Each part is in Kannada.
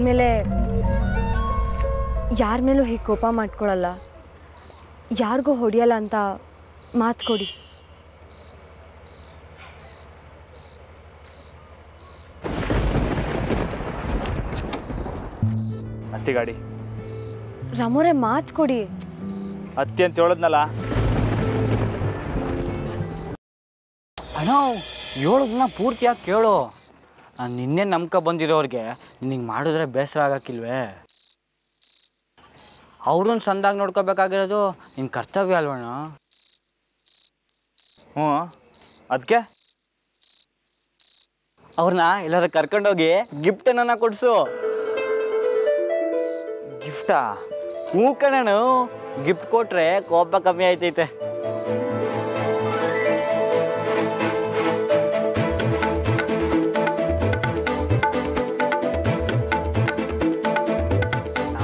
ಇನ್ಮೇಲೆ ಯಾರ ಮೇಲೂ ಹೀಗೆ ಕೋಪ ಮಾಡ್ಕೊಳ್ಳಲ್ಲ, ಯಾರಿಗೂ ಹೊಡೆಯಲ್ಲ ಅಂತ ಮಾತು ಕೊಡಿ. ಅತ್ತಿ ಗಾಡಿ. ರಾಮೋರೆ ಮಾತು ಕೊಡಿ. ಅತ್ತಿ ಅಂತ ಹೇಳದ್ನಲ್ಲ. ಅಣ್ಣ ಹೇಳೋದನ್ನ ಪೂರ್ತಿಯಾಗಿ ಕೇಳು. ನಾನು ನಿನ್ನೆ ನಂಬ್ಕ ಬಂದಿರೋರಿಗೆ ನಿನಗೆ ಮಾಡಿದ್ರೆ ಬೇಸರ ಆಗಕ್ಕಿಲ್ವೇ? ಅವ್ರನ್ನ ಸಂದಾಗಿ ನೋಡ್ಕೋಬೇಕಾಗಿರೋದು ನಿನ್ನ ಕರ್ತವ್ಯ ಅಲ್ವಣ್ಣ? ಹ್ಞೂ, ಅದಕ್ಕೆ ಅವ್ರನ್ನ ಎಲ್ಲಾರು ಕರ್ಕೊಂಡೋಗಿ ಗಿಫ್ಟ್ ನನ್ನ ಕೊಡ್ಸು. ಗಿಫ್ಟಾ? ಹ್ಞೂ ಕಣಣ್ಣ, ಗಿಫ್ಟ್ ಕೊಟ್ರೆ ಕೋಪ ಕಮ್ಮಿ ಆಯ್ತೈತೆ.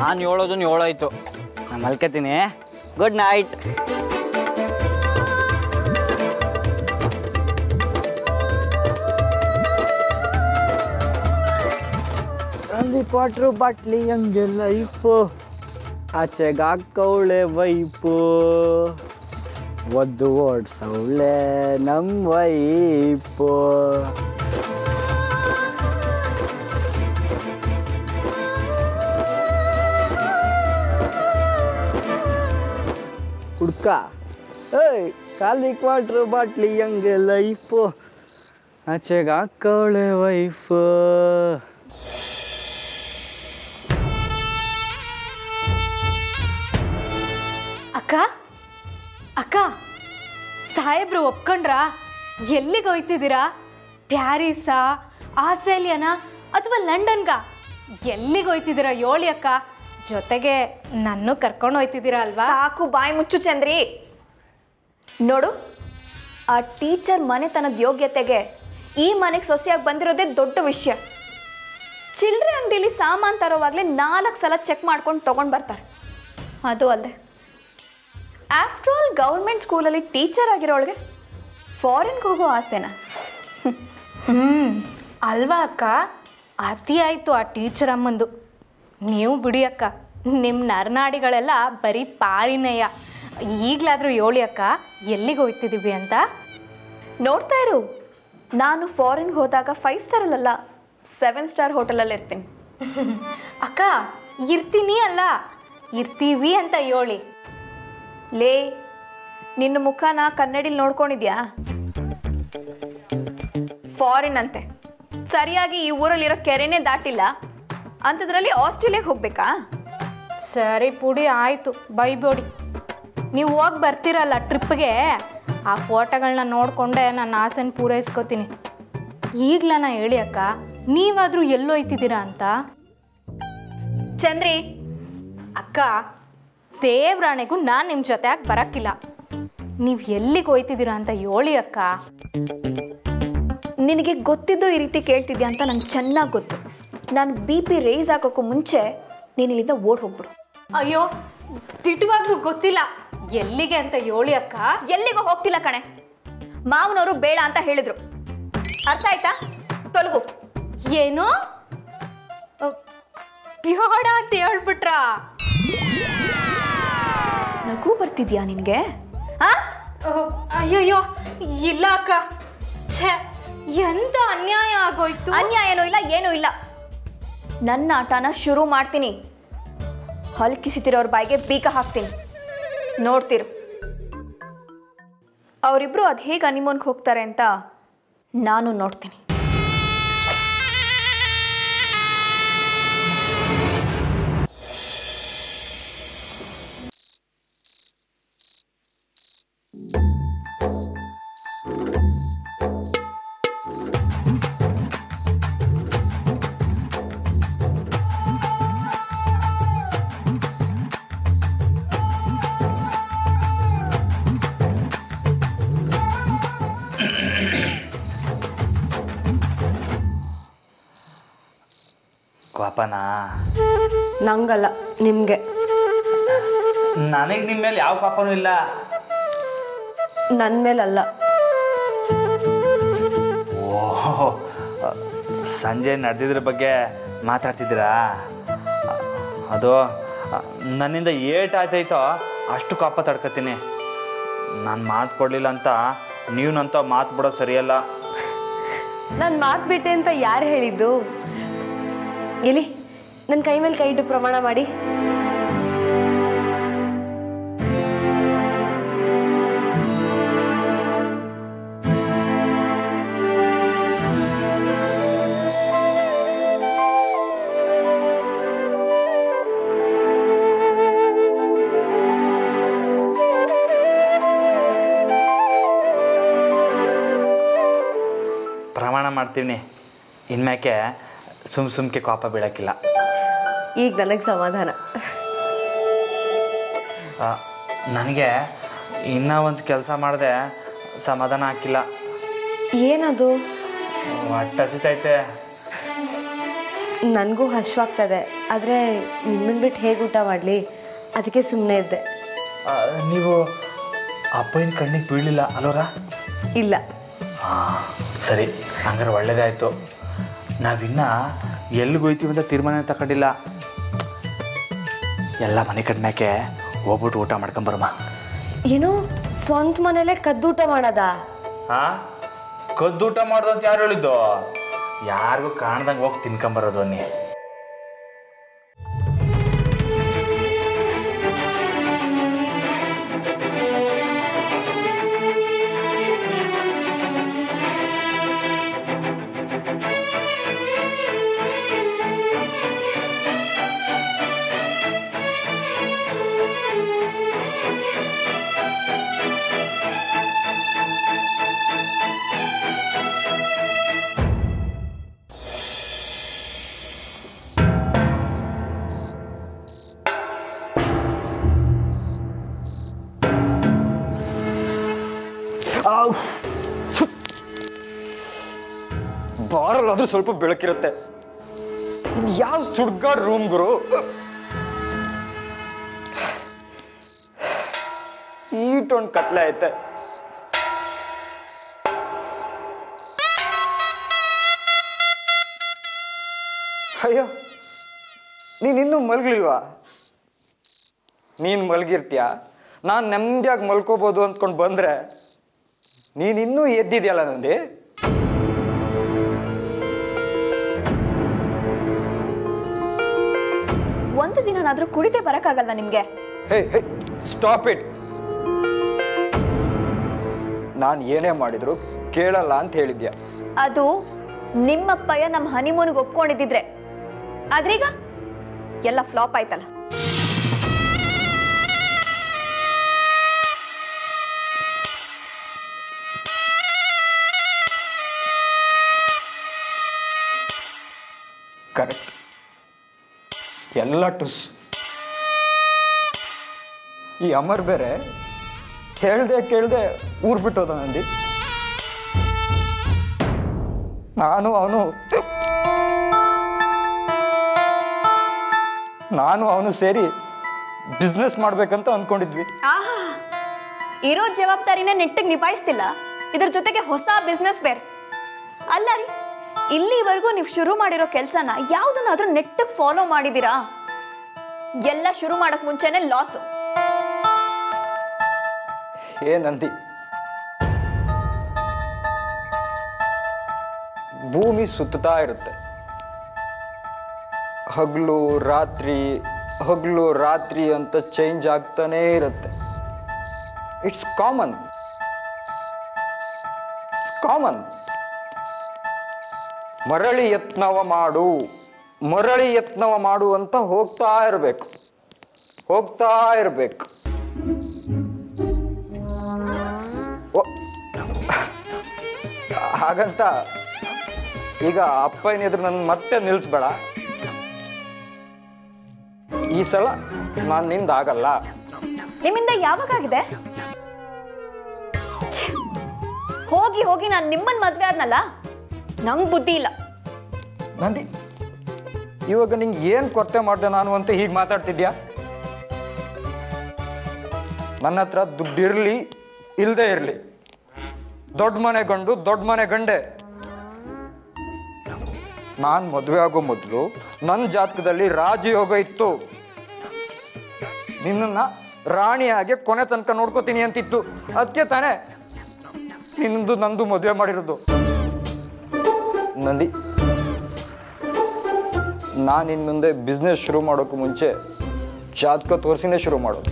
ನಾನು ಹೇಳೋದನ್ನು ಹೇಳೋಯ್ತು. ನಾನು ಮಲ್ಕೋತೀನಿ. Good night. ಅಲ್ಲಿ ಕ್ವಾಟ್ರು ಬಾಟ್ಲಿ ಹಂಗೆ ಲೈಫು, ಆಚೆಗಾಕವಳೆ ವೈಪು, ಒದ್ದು ಓಡ್ಸವಳೆ ನಮ್ಮ ವೈಪು. ಹುಡ್ಕ ಏಯ್ ಖಾಲಿ ಕ್ವಾಟ್ರು ಬಾಟ್ಲಿ ಹಂಗೆ ಲೈಫು, ಆಚೆಗಾಕವಳೆ ವೈಫು. ಅಕ್ಕ ಅಕ್ಕ, ಸಾಹೇಬ್ರು ಒಪ್ಕೊಂಡ್ರಾ? ಎಲ್ಲಿಗೆ ಹೋಯ್ತಿದ್ದೀರಾ? ಪ್ಯಾರಿಸಾ, ಆಸ್ಟ್ರೇಲಿಯಾನಾ ಅಥವಾ ಲಂಡನ್ಗ? ಎಲ್ಲಿಗೆ ಹೋಯ್ತಿದ್ದೀರಾ ಹೇಳಿ ಅಕ್ಕ. ಜೊತೆಗೆ ನನ್ನೂ ಕರ್ಕೊಂಡು ಹೋಯ್ತಿದ್ದೀರಾ ಅಲ್ವಾ? ಸಾಕು, ಬಾಯಿ ಮುಚ್ಚು ಚಂದ್ರಿ. ನೋಡು, ಆ ಟೀಚರ್ ಮನೆತನದ ಯೋಗ್ಯತೆಗೆ ಈ ಮನೆಗೆ ಸೊಸೆಯಾಗಿ ಬಂದಿರೋದೇ ದೊಡ್ಡ ವಿಷಯ. ಚಿಲ್ಲರೆ ಅಂಗಡಿಲಿ ಸಾಮಾನು ತರೋವಾಗಲೇ 4 ಸಲ ಚೆಕ್ ಮಾಡ್ಕೊಂಡು ತೊಗೊಂಡು ಬರ್ತಾರೆ. ಅದು ಅಲ್ಲದೆ ಆಫ್ಟರ್ ಆಲ್ ಗೌರ್ಮೆಂಟ್ ಸ್ಕೂಲಲ್ಲಿ ಟೀಚರ್ ಆಗಿರೋಳಿಗೆ ಫಾರಿನ್ಗೆ ಹೋಗೋ ಆಸೆನಾ? ಅಲ್ವಾ ಅಕ್ಕ? ಅತಿ ಆಯಿತು ಆ ಟೀಚರ್ ಅಮ್ಮಂದು. ನೀವು ಬಿಡಿ ಅಕ್ಕ, ನಿಮ್ಮ ನರನಾಡಿಗಳೆಲ್ಲ ಬರೀ ಪಾರಿನೆಯ. ಈಗಲಾದರೂ ಹೇಳಿ ಅಕ್ಕ, ಎಲ್ಲಿಗೆ ಹೋಗ್ತಿದ್ದೀವಿ ಅಂತ? ನೋಡ್ತಾ ಇರು, ನಾನು ಫಾರಿನ್ಗೆ ಹೋದಾಗ 5 ಸ್ಟಾರಲ್ಲ 7 ಸ್ಟಾರ್ ಹೋಟೆಲಲ್ಲಿ ಇರ್ತೀನಿ. ಅಕ್ಕ, ಇರ್ತೀನಿ ಅಲ್ಲ, ಇರ್ತೀವಿ ಅಂತ ಹೇಳಿ. ಲೇ, ನಿನ್ನ ಮುಖನ ಕನ್ನಡಿಲಿ ನೋಡ್ಕೊಂಡಿದ್ಯಾ? ಫಾರಿನ್ ಅಂತೆ, ಸರಿಯಾಗಿ ಈ ಊರಲ್ಲಿರೋ ಕೆರೆನೇ ದಾಟಿಲ್ಲ ಅಂಥದ್ರಲ್ಲಿ ಆಸ್ಟ್ರೇಲಿಯಾಗೆ ಹೋಗ್ಬೇಕಾ? ಸರಿ ಪುಡಿ, ಆಯಿತು, ಬೈಬೇಡಿ. ನೀವು ಹೋಗಿ ಬರ್ತೀರಲ್ಲ ಟ್ರಿಪ್ಗೆ, ಆ ಫೋಟೋಗಳನ್ನ ನೋಡಿಕೊಂಡೆ ನನ್ನ ಆಸೆನ ಪೂರೈಸ್ಕೋತೀನಿ. ಈಗಲನ ಹೇಳಿ ಅಕ್ಕ, ನೀವಾದರೂ ಎಲ್ಲೋಯ್ತಿದ್ದೀರಾ ಅಂತ? ಚಂದ್ರಿ ಅಕ್ಕ, ದೇವ್ರಾಣೆಗೂ ನಾನು ನಿಮ್ಮ ಜೊತೆಯಾಗಿ ಬರೋಕ್ಕಿಲ್ಲ. ನೀವು ಎಲ್ಲಿಗೆ ಹೋಯ್ತಿದ್ದೀರಾ ಅಂತ ಹೇಳಿ ಅಕ್ಕ. ನಿನಗೆ ಗೊತ್ತಿದ್ದು ಈ ರೀತಿ ಕೇಳ್ತಿದ್ಯಾ ಅಂತ ನಂಗೆ ಚೆನ್ನಾಗಿ ಗೊತ್ತು. ನಾನು BP ರೇಸ್ ಆಗೋಕ್ಕೂ ಮುಂಚೆ ನೀನು ಇಲ್ಲಿಂದ ಓಡ್ ಹೋಗ್ಬಿಡು. ಅಯ್ಯೋ, ತಿಟ್ಟುವಾಗ್ಲೂ ಗೊತ್ತಿಲ್ಲ ಎಲ್ಲಿಗೆ ಅಂತ ಹೇಳಿ ಅಕ್ಕ. ಎಲ್ಲಿಗೂ ಹೋಗ್ತಿಲ್ಲ ಕಣೆ, ಮಾವನವರು ಬೇಡ ಅಂತ ಹೇಳಿದ್ರು. ಅರ್ಥ ಆಯ್ತಾ? ತೊಲಗು. ಏನು ಬೇಡ ಅಂತ ಹೇಳ್ಬಿಟ್ರಾ? ನಗು ಬರ್ತಿದ್ಯಾ ನಿನಗೆ? ಅಯ್ಯಯ್ಯೋ, ಇಲ್ಲ ಅಕ್ಕ. ಛೇ, ಎಂತ ಅನ್ಯಾಯ ಆಗೋಯ್ತು. ಅನ್ಯಾಯನೂ ಇಲ್ಲ, ಏನೂ ಇಲ್ಲ. ನನ್ನ ಆಟನ ಶುರು ಮಾಡ್ತೀನಿ. ಹಲ್ಕಿಸಿತಿರೋರ ಬಾಯಿಗೆ ಬೀಗ ಹಾಕ್ತೀನಿ, ನೋಡ್ತಿರು. ಅವರಿಬ್ರು ಅದು ಹೇಗೆ ಹನಿಮೂನ್ಗೆ ಹೋಗ್ತಾರೆ ಅಂತ ನಾನು ನೋಡ್ತೀನಿ. ಕೋಪನಾ? ನಂಗಲ್ಲ, ನಿಮಗೆ. ನನಗೆ ನಿಮ್ಮ ಮೇಲೆ ಯಾವ ಕೋಪನೂ ಇಲ್ಲ. ನನ್ನ ಮೇಲಲ್ಲ. ಓಹ್, ಸಂಜೆ ನಡೆದಿದ್ರ ಬಗ್ಗೆ ಮಾತಾಡ್ತಿದ್ದೀರಾ? ಅದು ನನ್ನಿಂದ ಏಟಾಯ್ತೈತೋ ಅಷ್ಟು ಕೋಪ ತಡ್ಕೊತೀನಿ. ನಾನು ಮಾತು ಕೊಡಲಿಲ್ಲ ಅಂತ ನೀವನಂತ ಮಾತು ಬಿಡೋದು ಸರಿಯಲ್ಲ. ನಾನು ಮಾತು ಬಿಟ್ಟೆ ಅಂತ ಯಾರು ಹೇಳಿದ್ದು? ಎಲ್ಲಿ ನನ್ನ ಕೈ ಮೇಲೆ ಕೈ ಇಟ್ಟು ಪ್ರಮಾಣ ಮಾಡಿ. ಪ್ರಮಾಣ ಮಾಡ್ತೀನಿ, ಇನ್ಮ್ಯಾಕೆ ಸುಮ್ಕೆ ಕೋಪ ಬೀಳಕ್ಕಿಲ್ಲ. ಈಗ ನನಗೆ ಸಮಾಧಾನ. ನನಗೆ ಇನ್ನೂ ಒಂದು ಕೆಲಸ ಮಾಡಿದೆ ಸಮಾಧಾನ ಹಾಕಿಲ್ಲ. ಏನದು? ಹೊಟ್ಟೆ ಹಸಿತೈತೆ. ನನಗೂ ಹಶ್ವಾಗ್ತದೆ, ಆದರೆ ನಿಮ್ಮನ್ನು ಬಿಟ್ಟು ಹೇಗೆ ಊಟ ಮಾಡಲಿ, ಅದಕ್ಕೆ ಸುಮ್ಮನೆ ಇದ್ದೆ. ನೀವು ಅಪ್ಪನ ಕಣ್ಣಿಗೆ ಬೀಳಲಿಲ್ಲ ಅಲ್ವರ? ಇಲ್ಲ. ಸರಿ, ಹಂಗಾರೆ ಒಳ್ಳೇದೇ ಆಯಿತು. ನಾವಿನ್ನ ಎಲ್ಲಿಗೆ ಹೋಯ್ತೀವಿ ಅಂತ ತೀರ್ಮಾನ ತಗೊಂಡಿಲ್ಲ. ಎಲ್ಲ ಮನೆ ಕಡ್ಮ್ಯಾಕೆ ಹೋಗ್ಬಿಟ್ಟು ಊಟ ಮಾಡ್ಕೊಂಬರಮ್ಮ. ಏನು ಸ್ವಂತ ಮನೇಲೆ ಕದ್ದೂಟ ಮಾಡೋದಾ? ಹಾಂ, ಕದ್ದೂಟ ಮಾಡೋದು ಅಂತ ಯಾರು ಹೇಳಿದ್ದು? ಯಾರಿಗೂ ಕಾಣ್ದಂಗೆ ಹೋಗಿ ತಿನ್ಕೊಂಬರೋದು ಅನ್ನಿ. ಬಾರಲ್ಲಾದ್ರೂ ಸ್ವಲ್ಪ ಬೆಳಕಿರುತ್ತೆ. ಯಾವ ಸುಡ್ಗಾಡ್ ರೂಮ್ ಗುರು. ಈಟೊಂದು ಕತ್ಲೆ ಐತೆ. ಅಯ್ಯೋ, ನೀನಿನ್ನೂ ಮಲಗಲಿಲ್ವಾ? ನೀನು ಮಲಗಿರ್ತೀಯ, ನಾನು ನೆಮ್ಮದಿಯಾಗಿ ಮಲ್ಕೋಬೋದು ಅಂದ್ಕೊಂಡು ಬಂದರೆ ನೀನಿನ್ನೂ ಎದ್ದಿದೆಯಲ್ಲ ನಂದಿ. ಒಂದು ದಿನನಾದ್ರೂ ಕುಡಿದೇ ಬರಕ್ಕಾಗಲ್ಲ ನಿಮ್ಗೆ? ಹೇ ಹೇ, ಸ್ಟಾಪ್ ಇಟ್. ನಾನು ಏನೇ ಮಾಡಿದ್ರು ಕೇಳಲ್ಲ ಅಂತ ಹೇಳಿದ್ಯಾ? ಅದು ನಿಮ್ಮಪ್ಪಯ್ಯ ನಮ್ಮ ಹನಿಮೂನ್ಗೆ ಒಪ್ಕೊಂಡಿದ್ದಿದ್ರೆ, ಆದ್ರೀಗ ಎಲ್ಲ ಫ್ಲಾಪ್ ಆಯ್ತಲ್ಲ. ಕರೆಕ್ಟ್, ಎಲ್ಲ ಟುಸ್. ಈ ಅಮರ್ ಬೇರೆ ಹೇಳ್ದೆ ಕೇಳ್ದೆ ಊರ್ ಬಿಟ್ಟೋದ ನಂದಿ. ನಾನು ಅವನು ಸೇರಿ ಬಿಸ್ನೆಸ್ ಮಾಡ್ಬೇಕಂತ ಅಂದ್ಕೊಂಡಿದ್ವಿ. ಆಹಾ, ಇರೋ ಜವಾಬ್ದಾರಿನ ನೆಟ್ಟಿಗೆ ನಿಭಾಯಿಸ್ತಿಲ್ಲ, ಇದ್ರ ಜೊತೆಗೆ ಹೊಸ ಬಿಸ್ನೆಸ್ ಬೇರೆ. ಅಲ್ಲ ರೀ, ಇಲ್ಲಿವರೆಗೂ ನೀವು ಶುರು ಮಾಡಿರೋ ಕೆಲಸನ ಯಾವುದನ್ನಾದ್ರೂ ನೆಟ್ಟಿಗೆ ಫಾಲೋ ಮಾಡಿದ್ದೀರಾ? ಎಲ್ಲ ಶುರು ಮಾಡಕ್ ಮುಂಚೆನೆ ಲಾಸು. ಏನಂದಿ? ಭೂಮಿ ಸುತ್ತಾ ಇರುತ್ತೆ. ಹಗಲು ರಾತ್ರಿ ಅಂತ ಚೇಂಜ್ ಆಗ್ತಾನೇ ಇರುತ್ತೆ. It's common. ಮರಳಿ ಯತ್ನವ ಮಾಡು ಅಂತ ಹೋಗ್ತಾ ಇರಬೇಕು. ಹಾಗಂತ ಈಗ ಅಪ್ಪನ ಎದುರು ನನ್ನ ಮತ್ತೆ ನಿಲ್ಲಿಸ್ಬೇಡ. ಈ ಸಲ ನಾನು ನಿಂದ ಆಗಲ್ಲ. ನಿಮ್ಮಿಂದ ಯಾವಾಗಾಗಿದೆ? ಹೋಗಿ ನಾನು ನಿಮ್ಮನ್ನ ಮದ್ವೆ ಆದ್ನಲ್ಲ, ನಂಗೆ ಬುದ್ಧಿ ಇಲ್ಲ. ನಂದಿ, ಇವಾಗ ನಿಂಗೆ ಏನು ಕೊರತೆ ಮಾಡಿದೆ ನಾನು ಅಂತ ಹೀಗೆ ಮಾತಾಡ್ತಿದ್ಯಾ? ನನ್ನ ಹತ್ರ ದುಡ್ಡು ಇರಲಿ ಇಲ್ಲದೆ ಇರಲಿ, ದೊಡ್ಡ ಮನೆ ಗಂಡು ದೊಡ್ಡ ಮನೆ ಗಂಡೆ. ನಾನು ಮದುವೆ ಆಗೋ ಮೊದಲು ನನ್ನ ಜಾತಕದಲ್ಲಿ ರಾಜಯೋಗ ಇತ್ತು. ನಿನ್ನನ್ನು ರಾಣಿಯಾಗೆ ಕೊನೆ ತನಕ ನೋಡ್ಕೋತೀನಿ ಅಂತಿತ್ತು. ಅದಕ್ಕೆ ತಾನೇ ನಿಂದು ನಂದು ಮದುವೆ ಮಾಡಿರೋದು. ನಂದಿ, ನಾನು ಇನ್ನು ಮುಂದೆ ಬಿಸ್ನೆಸ್ ಶುರು ಮಾಡೋಕ್ಕೂ ಮುಂಚೆ ಜಾತಕ ತೋರಿಸಿನೇ ಶುರು ಮಾಡೋದು.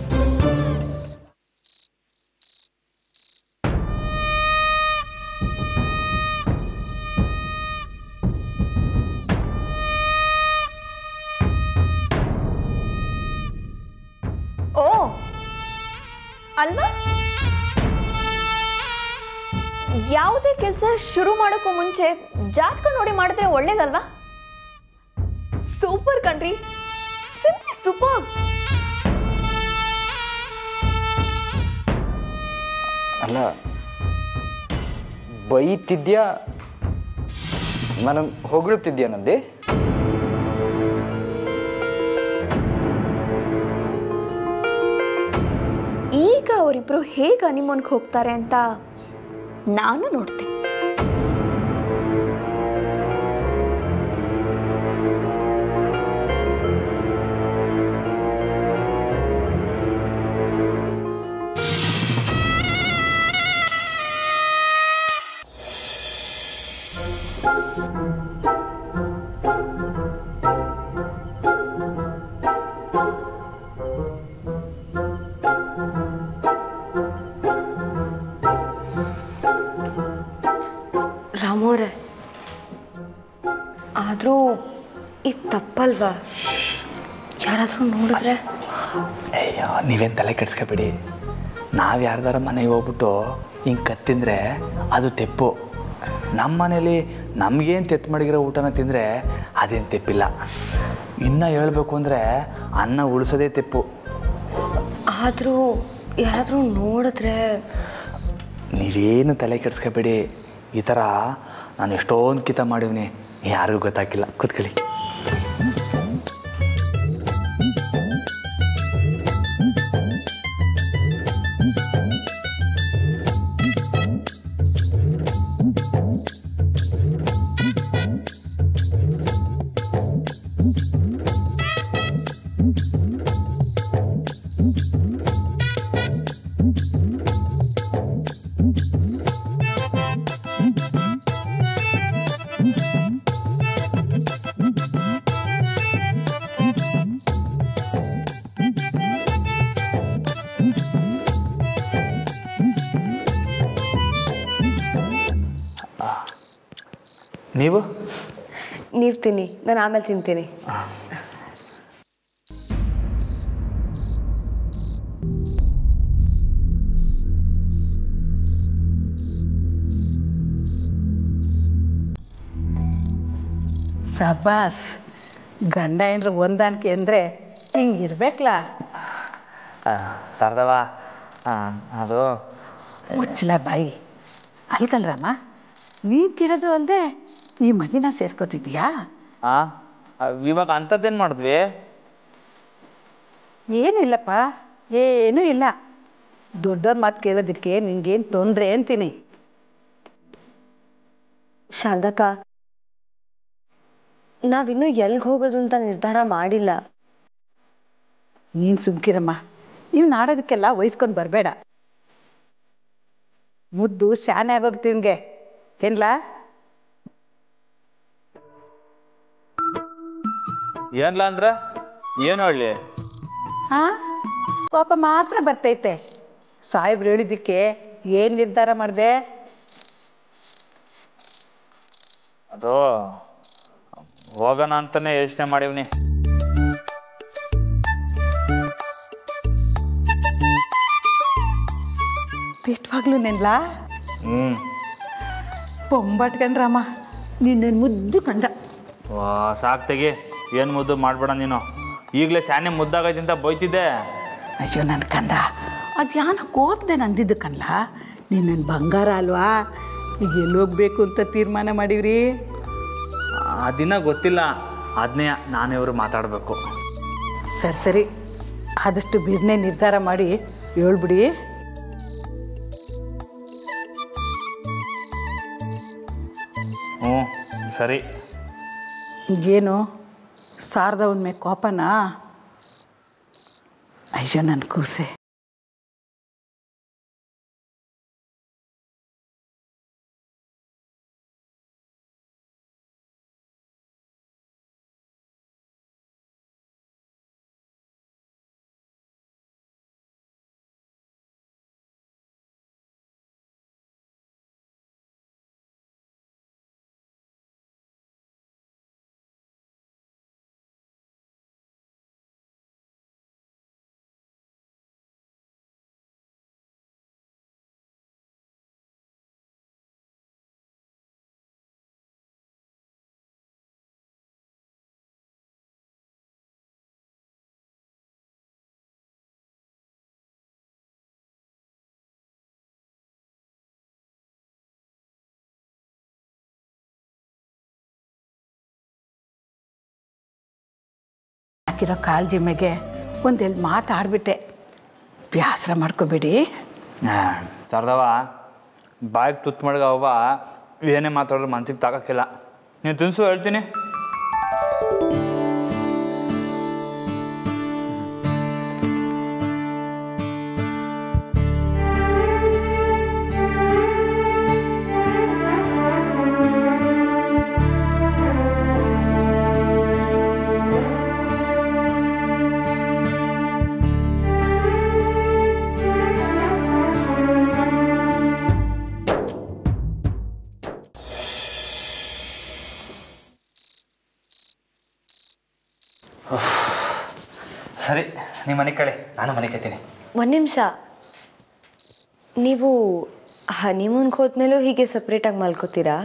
ಓ ಅಲ್ವಾ, ಯಾವುದೇ ಕೆಲಸ ಶುರು ಮಾಡೋಕ್ಕೂ ಮುಂಚೆ ಜಾತಕ ನೋಡಿ ಮಾಡಿದ್ರೆ ಒಳ್ಳೇದಲ್ವಾ? ಸೂಪರ್ ಕಣ್ರಿ, ಸಿಂಪ್ಲಿ ಸೂಪರ್. ಅಲ್ಲ, ಬೈತಿದ್ಯಾ ನಾನು ಹೊಗಳುತ್ತಿದ್ಯಾ ನಂದಿ? ಈಗ ಅವರಿಬ್ರು ಹೇಗೆ ಹನಿಮೂನ್ಗೆ ಹೋಗ್ತಾರೆ ಅಂತ ನಾನು ನೋಡ್ತೀನಿ. ರಾಮೋರೆ, ಆದರೂ ಇದು ತಪ್ಪಲ್ವಾ? ಯಾರಾದರೂ ನೋಡಿದ್ರೆ? ಅಯ್ಯೋ, ನೀವೇನು ತಲೆ ಕೆಡಿಸ್ಕೊಬೇಡಿ. ನಾವು ಯಾರ್ದಾರ ಮನೆಗೆ ಹೋಗ್ಬಿಟ್ಟು ಹಿಂಗೆ ಕತ್ತಿಂದರೆ ಅದು ತೆಪ್ಪು. ನಮ್ಮ ಮನೇಲಿ ನಮಗೇನು ತೆತ್ತು ಮಡಗಿರೋ ಊಟನ ತಿಂದರೆ ಅದೇನು ತೆಪ್ಪಿಲ್ಲ. ಇನ್ನು ಹೇಳಬೇಕು ಅಂದರೆ ಅನ್ನ ಉಳಿಸೋದೇ ತೆಪ್ಪು. ಆದರೂ ಯಾರಾದರೂ ನೋಡಿದ್ರೆ? ನೀವೇನು ತಲೆ ಕೆಡಿಸ್ಕೊಬೇಡಿ. ಈ ಥರ ನಾನು ಎಷ್ಟೊಂದು ಕಿತ ಮಾಡಿವ್ನಿ, ಯಾರಿಗೂ ಗೊತ್ತಾಗಿಲ್ಲ. ಕೂತ್ಕೊಳ್ಳಿ. ನೀವು ತಿನ್ನಿ, ನಾನು ಆಮೇಲೆ ತಿಂತೀನಿ. ಸಬಾಸ್, ಗಂಡ ಏನ್ರ ಹೊಂದಾಣಿಕೆ ಅಂದರೆ ಹಿಂಗಿರ್ಬೇಕಲ್ಲ. ಸರ್ದವ ಅದು ಮುಚ್ಚಲ ಬಾಯಿ. ಅಲ್ಕಲ್ರಮ್ಮ, ನೀನು ಕಿಡೋದು ಅಲ್ಲದೆ ಈ ಮದಿನ ಸೇರ್ಸ್ಕೊತಿದ್ಯಾ? ಇವಾಗ ಅಂಥದ್ದೇನು ಮಾಡಿದ್ವಿ? ಏನಿಲ್ಲಪ್ಪ, ಏನೂ ಇಲ್ಲ. ದೊಡ್ಡವ್ರ ಮಾತು ಕೇಳೋದಕ್ಕೆ ನಿಂಗೇನು ತೊಂದರೆ ಅಂತೀನಿ. ಶಾರದಕ್ಕ, ನಾವಿನ್ನೂ ಎಲ್ಲಿಗೆ ಹೋಗೋದು ಅಂತ ನಿರ್ಧಾರ ಮಾಡಿಲ್ಲ. ನೀನು ಸುಮ್ಕಿರಮ್ಮ, ನೀವು ನಾಡೋದಕ್ಕೆಲ್ಲ ವಹಿಸ್ಕೊಂಡು ಬರಬೇಡ. ಮುದ್ದು ಶಾನೆ ಆಗೋಗ್ತಿ ನಿಮಗೆ. ತಿನ್ಲಾ? ಏನ್ಲ ಅಂದ್ರೆ ಏನು ಹೇಳಿ? ಹಾಂ, ಕೋಪ ಮಾತ್ರ ಬರ್ತೈತೆ. ಸಾಹೇಬ್ರು ಹೇಳಿದ್ದಕ್ಕೆ ಏನು ನಿರ್ಧಾರ ಮಾಡಿದೆ? ಅದು ಹೋಗೋಣ ಅಂತಾನೆ ಯೋಚನೆ ಮಾಡಿವ್ನಿ. ದಿಟ್ಟವಾಗ್ಲೂ ನೆನ್ಲಾ? ಬೊಂಬಟ್ಕಂಡ್ರಮ್ಮ, ನಿನ್ನ ಮುದ್ದು ಕಂಡ. ವಾ, ಸಾಕು ತೆಗಿ. ಏನು ಮುದ್ದು ಮಾಡಬೇಡ ನೀನು. ಈಗಲೇ ಸ್ಯಾನೆ ಮುದ್ದಾಗೈತಿಂತ ಬೈತಿದ್ದೆ. ಅಯ್ಯೋ ನನ್ನ ಕಂದ, ಅದು ಯಾನ ಕೋಪದೆ ನಂದಿದ್ದು ಕಣ್ಲ. ನೀನು ನನ್ನ ಬಂಗಾರ ಅಲ್ವಾ? ಈಗ ಎಲ್ಲಿ ಹೋಗ್ಬೇಕು ಅಂತ ತೀರ್ಮಾನ ಮಾಡೀವ್ರಿ? ಆ ದಿನ ಗೊತ್ತಿಲ್ಲ, ಅದನ್ನೇ ನಾನು ಇವರು ಮಾತಾಡಬೇಕು. ಸರಿ ಸರಿ, ಆದಷ್ಟು ಬಿರ್ನೆ ನಿರ್ಧಾರ ಮಾಡಿ ಹೇಳ್ಬಿಡಿ. ಹ್ಞೂ ಸರಿ. ಏನು ಸಾರದವನ ಮೇಲೆ ಕೋಪನಾ? ಅಯ್ಯೋ ನನ್ನ ಕೂಸೆ, ಹಾಕಿರೋ ಕಾಳಜಿ ಮೇಲೆ ಒಂದೆರಡು ಮಾತಾಡ್ಬಿಟ್ಟೆ. ಬ್ಯಾಸರ ಮಾಡ್ಕೋಬೇಡಿ. ಸರ್ದವ ಬಾಯಿಗೆ ತುತ್ತು ಮಾಡ್ಗ ಅವ್ವ ಏನೇ ಮಾತಾಡಿದ್ರು ಮನ್ಸಿಗೆ ತಾಕಕ್ಕಿಲ್ಲ. ನೀವು ತಿನ್ಸು ಹೇಳ್ತೀನಿ. ಸರಿ, ನೀವು ಮನೆ ಕಡೆ, ನಾನು ಮನೆ ಕೈತೀನಿ. ಒಂದು ನಿಮಿಷ, ನೀವು ಹನಿಮೂನ್ಗೆ ಹೋದ್ಮೇಲೂ ಹೀಗೆ ಸಪ್ರೇಟಾಗಿ ಮಲ್ಕೋತೀರಾ?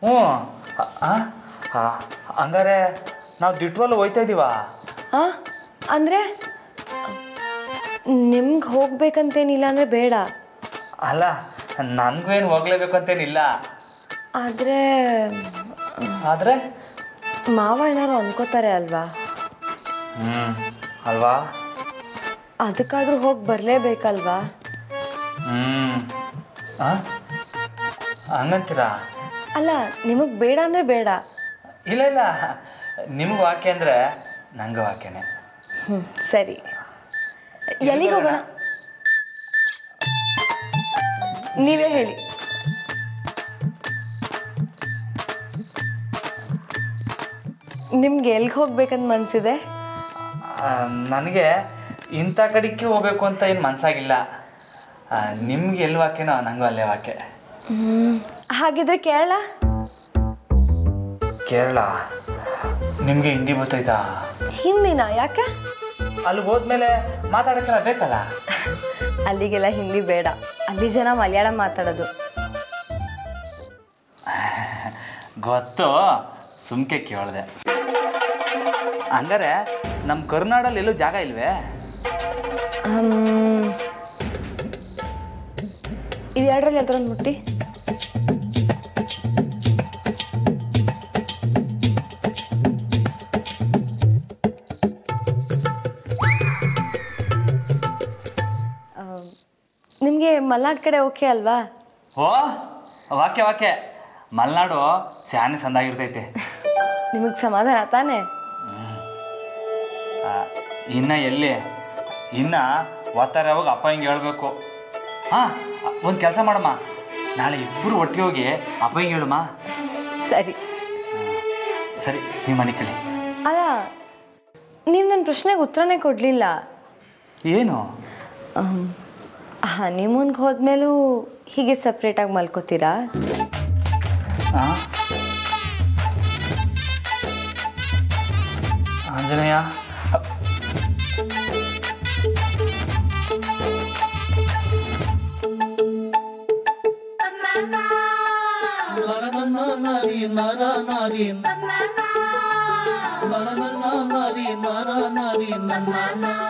ಹ್ಞೂ. ಹಂಗಾರೆ ನಾವು ದಿಟ್ವಲ್ಲ ಹೋಯ್ತಾ ಇದ್ದೀವಾ? ಹಾಂ, ಅಂದರೆ ನಿಮ್ಗೆ ಹೋಗ್ಬೇಕಂತೇನಿಲ್ಲ ಅಂದರೆ ಬೇಡ. ಅಲ್ಲ, ನನಗೂ ಏನು ಹೋಗ್ಲೇಬೇಕು ಅಂತೇನಿಲ್ಲ. ಆದರೆ ಆದರೆ ಮಾವ ಏನಾದ್ರು ಅನ್ಕೋತಾರೆ ಅಲ್ವಾ? ಅಲ್ವಾ? ಅದಕ್ಕಾದ್ರೂ ಹೋಗಿ ಬರಲೇಬೇಕಲ್ವಾ? ಹಂಗಂತೀರಾ? ಅಲ್ಲ, ನಿಮಗೆ ಬೇಡ ಅಂದರೆ ಬೇಡ. ಇಲ್ಲ ಇಲ್ಲ, ನಿಮ್ಗೆ ವಾಕ್ಯ ಅಂದರೆ ನಂಗೆ ವಾಕ್ಯನೇ. ಸರಿ, ಎಲ್ಲಿಗೆ ಹೋಗೋಣ? ನೀವೇ ಹೇಳಿ. ನಿಮ್ಗೆ ಎಲ್ಲಿಗೆ ಹೋಗ್ಬೇಕಂತ ಮನಸ್ಸಿದೆ? ನನಗೆ ಇಂಥ ಕಡೆಗೆ ಹೋಗ್ಬೇಕು ಅಂತ ಏನು ಮನಸ್ಸಾಗಿಲ್ಲ. ನಿಮ್ಗೆ ಎಲ್ಲಿ ವಾಕ್ಯನೋ ನನಗೂ ಅಲ್ಲೇ ವಾಕ್ಯ. ಹಾಗಿದ್ರೆ ಕೇರಳ? ಕೇರಳ? ನಿಮಗೆ ಹಿಂದಿ ಗೊತ್ತಾಯ್ತಾ? ಹಿಂದಿನ? ಯಾಕೆ? ಅಲ್ಲಿ ಹೋದ್ಮೇಲೆ ಮಾತಾಡೋಕ್ಕೆಲ್ಲ ಬೇಕಲ್ಲ. ಅಲ್ಲಿಗೆಲ್ಲ ಹಿಂದಿ ಬೇಡ, ಅಲ್ಲಿ ಜನ ಮಲಯಾಳಂ ಮಾತಾಡೋದು. ಗೊತ್ತು, ಸುಮ್ಕೆ ಕೇಳಿದೆ. ಹಂಗಾರೆ ನಮ್ಮ ಕರ್ನಾಡಲ್ಲಿ ಎಲ್ಲೂ ಜಾಗ ಇಲ್ವೇ? ಇದು ಎರಡರಲ್ಲಿ ಯಾವ್ದ್ರೊಂದು ಮುಟ್ಟಿ. ನಿಮಗೆ ಮಲ್ನಾಡು ಕಡೆ ಓಕೆ ಅಲ್ವಾ? ಓ, ವಾಕ್ಯ ವಾಕ್ಯ. ಮಲೆನಾಡು ಸ್ಯಾನೆ ಸಂದಾಗಿರ್ತೈತೆ. ನಿಮಗೆ ಸಮಾಧಾನ ತಾನೇ? ಇನ್ನು ಎಲ್ಲಿ, ಇನ್ನು ಒತ್ತಾರೆ ಅವಾಗ ಅಪ್ಪ ಹಿಂಗೆ ಹೇಳ್ಬೇಕು. ಹಾಂ, ಒಂದು ಕೆಲಸ ಮಾಡಮ್ಮ, ನಾಳೆ ಇಬ್ಬರು ಒಟ್ಟಿಗೆ ಹೋಗಿ ಅಪ್ಪ ಹಿಂಗೆ ಹೇಳಮ್ಮ. ಸರಿ ಸರಿ, ನೀವು ಮನೆ ಕಡೆ. ಅಲ್ಲ, ನೀವು ನನ್ನ ಪ್ರಶ್ನೆಗೆ ಉತ್ತರನೇ ಕೊಡಲಿಲ್ಲ. ಏನು? ಹನಿಮೂನ್ಗೆ ಹೋದ್ಮೇಲೂ ಹೀಗೆ ಸಪ್ರೇಟಾಗಿ ಮಲ್ಕೋತೀರಾ? ಆಂಜನೇಯ, ನಾರಿ